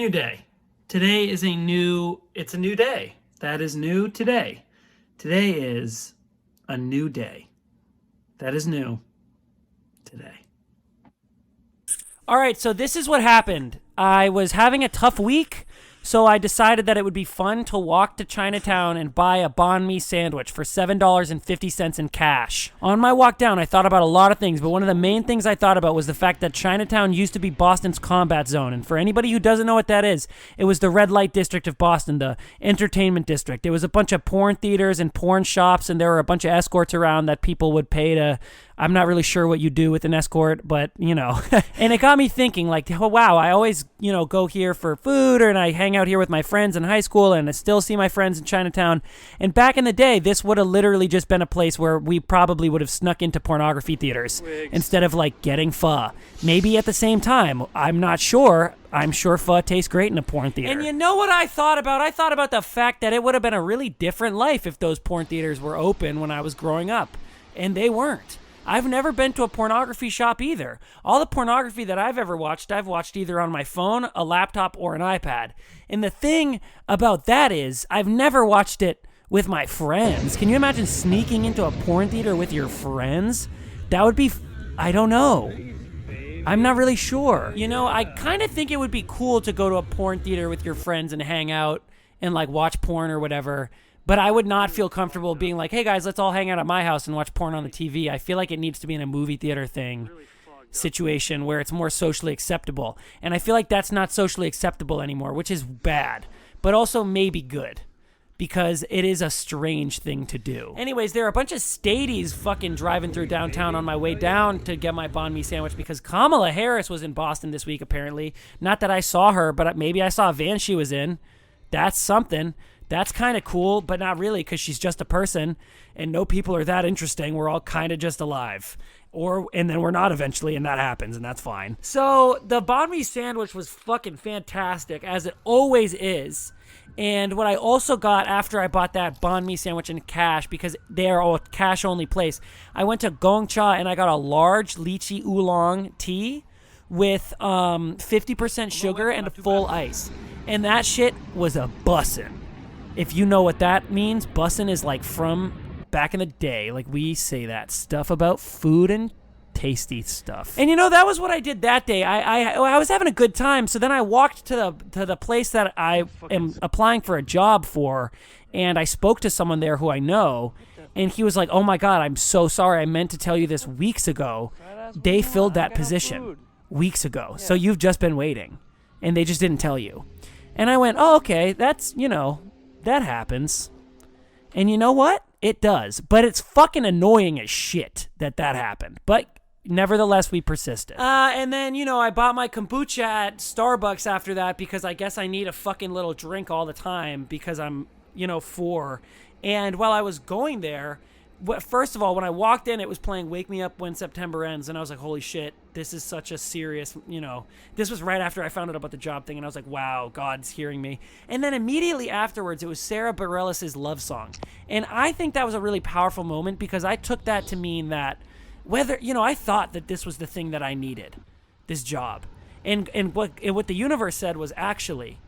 new day. Today is it's a new day. That is new today. Today is a new day. That is new today. All right, so this is what happened. I was having a tough week, so I decided that it would be fun to walk to Chinatown and buy a banh mi sandwich for $7.50 in cash. On my walk down, I thought about a lot of things, but one of the main things I thought about was the fact that Chinatown used to be Boston's combat zone. And for anybody who doesn't know what that is, it was the red light district of Boston, the entertainment district. It was a bunch of porn theaters and porn shops, and there were a bunch of escorts around that people would pay to... I'm not really sure what you do with an escort, but, you know. And it got me thinking, like, oh, wow, I always, go here for food, and I hang out here with my friends in high school, and I still see my friends in Chinatown. And back in the day, this would have literally just been a place where we probably would have snuck into pornography theaters instead of, like, getting pho. Maybe at the same time. I'm not sure. I'm sure pho tastes great in a porn theater. And you know what I thought about? I thought about the fact that it would have been a really different life if those porn theaters were open when I was growing up. And they weren't. I've never been to a pornography shop either. All the pornography that I've ever watched, I've watched either on my phone, a laptop, or an iPad. And the thing about that is, I've never watched it with my friends. Can you imagine sneaking into a porn theater with your friends? That would be, I don't know. I'm not really sure. I kind of think it would be cool to go to a porn theater with your friends and hang out and like watch porn or whatever. But I would not feel comfortable being like, hey guys, let's all hang out at my house and watch porn on the TV. I feel like it needs to be in a movie theater situation where it's more socially acceptable. And I feel like that's not socially acceptable anymore, which is bad, but also maybe good because it is a strange thing to do. Anyways, there are a bunch of stadies fucking driving through downtown on my way down to get my banh mi sandwich because Kamala Harris was in Boston this week, apparently. Not that I saw her, but maybe I saw a van she was in. That's something. That's kind of cool, but not really because she's just a person and no people are that interesting. We're all kind of just alive. And then we're not eventually, and that happens, and that's fine. So the banh mi sandwich was fucking fantastic, as it always is. And what I also got after I bought that banh mi sandwich in cash, because they are a cash-only place, I went to Gongcha and I got a large lychee oolong tea with 50% sugar and a full ice. And that shit was a bussin'. If you know what that means, bussin' is like from back in the day. Like we say that stuff about food and tasty stuff. And that was what I did that day. I was having a good time. So then I walked to the place that I am applying for a job for, and I spoke to someone there who I know, and he was like, "Oh my God, I'm so sorry. I meant to tell you this weeks ago. They filled that position weeks ago. So you've just been waiting, and they just didn't tell you." And I went, "Oh, okay. That's that happens." And you know what? It does. But it's fucking annoying as shit that happened. But nevertheless, we persisted. And then, I bought my kombucha at Starbucks after that because I guess I need a fucking little drink all the time because I'm, 4. And while I was going there, first of all, when I walked in, it was playing Wake Me Up When September Ends, and I was like, holy shit, this is such a serious, this was right after I found out about the job thing, and I was like, wow, God's hearing me. And then immediately afterwards, it was Sarah Bareilles' Love Song. And I think that was a really powerful moment because I took that to mean that I thought that this was the thing that I needed, this job. And what the universe said was, actually,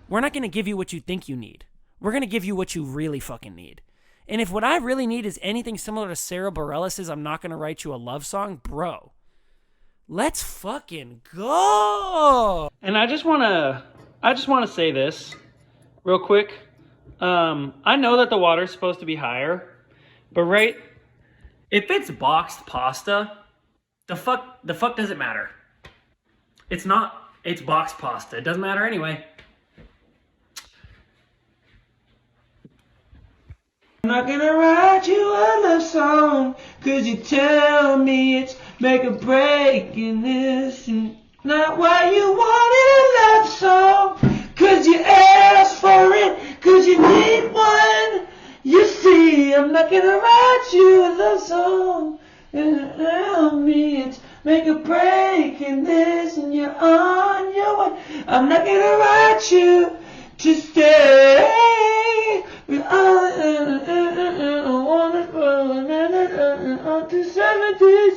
we're not going to give you what you think you need. We're going to give you what you really fucking need. And if what I really need is anything similar to Sarah Bareilles' I'm Not Gonna Write You a Love Song, bro, let's fucking go. And I just wanna say this real quick. I know that the water's supposed to be higher, but if it's boxed pasta, the fuck does it matter? It's boxed pasta. It doesn't matter anyway. I'm not gonna write you a love song, cause you tell me it's make or break in this, and not why you wanted a love song, cause you asked for it, cause you need one. You see, I'm not gonna write you a love song, and tell me it's make or break in this, and you're on your way. I'm not gonna write you to stay. I want it on the 70s.